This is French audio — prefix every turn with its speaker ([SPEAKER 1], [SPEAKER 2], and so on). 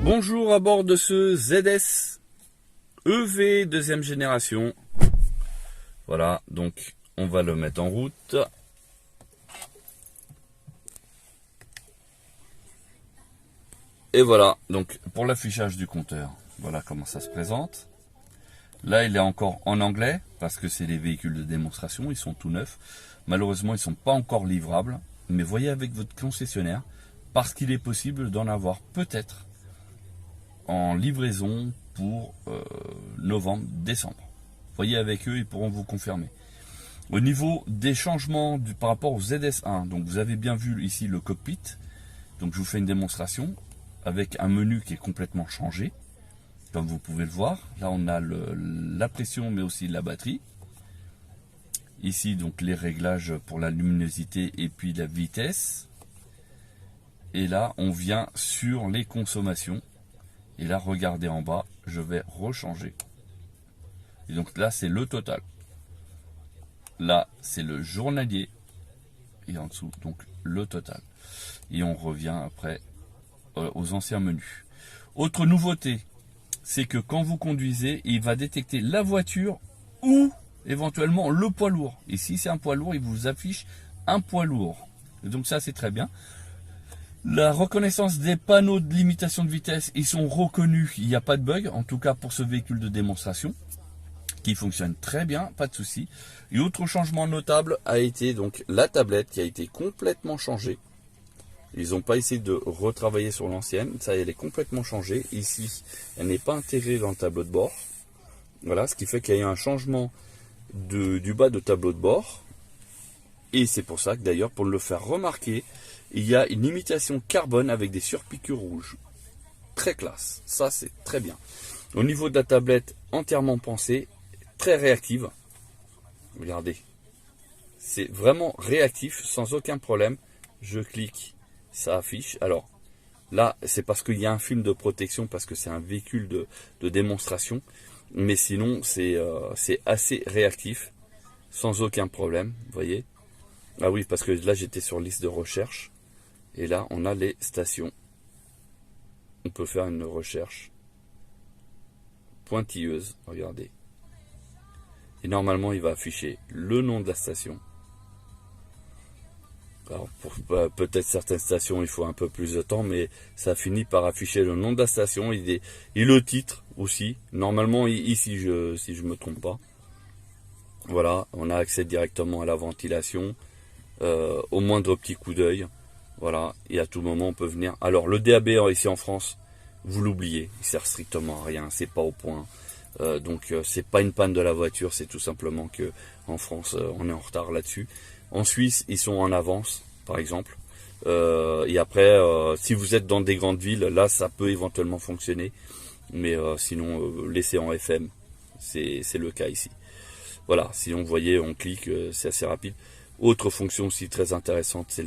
[SPEAKER 1] Bonjour à bord de ce ZS EV deuxième génération. Voilà, donc on va le mettre en route. Et voilà, donc pour l'affichage du compteur, voilà comment ça se présente. Là, il est encore en anglais parce que c'est les véhicules de démonstration, ils sont tout neufs. Malheureusement, ils ne sont pas encore livrables. Mais voyez avec votre concessionnaire, parce qu'il est possible d'en avoir peut-être en livraison pour novembre, décembre. Voyez avec eux, ils pourront vous confirmer. Au niveau des changements par rapport au ZS1, donc vous avez bien vu ici le cockpit. Donc je vous fais une démonstration avec un menu qui est complètement changé. Comme vous pouvez le voir, là on a la pression mais aussi la batterie. Ici donc les réglages pour la luminosité et puis la vitesse. Et là on vient sur les consommations. Et là, regardez en bas, je vais rechanger. Et donc là, c'est le total. Là, c'est le journalier. Et en dessous, donc le total. Et on revient après aux anciens menus. Autre nouveauté, c'est que quand vous conduisez, il va détecter la voiture ou éventuellement le poids lourd. Et si c'est un poids lourd, il vous affiche un poids lourd. Et donc ça, c'est très bien. La reconnaissance des panneaux de limitation de vitesse, ils sont reconnus, il n'y a pas de bug, en tout cas pour ce véhicule de démonstration, qui fonctionne très bien, pas de souci. Et autre changement notable a été donc la tablette qui a été complètement changée. Ils n'ont pas essayé de retravailler sur l'ancienne, ça elle est complètement changée. Ici, elle n'est pas intégrée dans le tableau de bord. Voilà, ce qui fait qu'il y a eu un changement du bas de tableau de bord. Et c'est pour ça que d'ailleurs, pour le faire remarquer, il y a une imitation carbone avec des surpiqûres rouges. Très classe, ça c'est très bien. Au niveau de la tablette, entièrement pensée, très réactive. Regardez, c'est vraiment réactif, sans aucun problème. Je clique, ça affiche. Alors là, c'est parce qu'il y a un film de protection, parce que c'est un véhicule de démonstration. Mais sinon, c'est assez réactif, sans aucun problème, vous voyez. Ah oui, parce que là, j'étais sur liste de recherche. Et là, on a les stations. On peut faire une recherche pointilleuse. Regardez. Et normalement, il va afficher le nom de la station. Alors, pour peut-être certaines stations, il faut un peu plus de temps, mais ça finit par afficher le nom de la station et le titre aussi. Normalement, ici, si je ne me trompe pas. Voilà, on a accès directement à la ventilation. Au moindre petit coup d'œil. Voilà, et à tout moment on peut venir. Alors le DAB ici en France, vous l'oubliez, il sert strictement à rien, c'est pas au point. Donc c'est pas une panne de la voiture, c'est tout simplement que en France on est en retard là-dessus. En Suisse ils sont en avance, par exemple. Et après, si vous êtes dans des grandes villes, là ça peut éventuellement fonctionner. Mais sinon laissez en FM, c'est le cas ici. Voilà, sinon vous voyez, on clique, c'est assez rapide. Autre fonction aussi très intéressante, c'est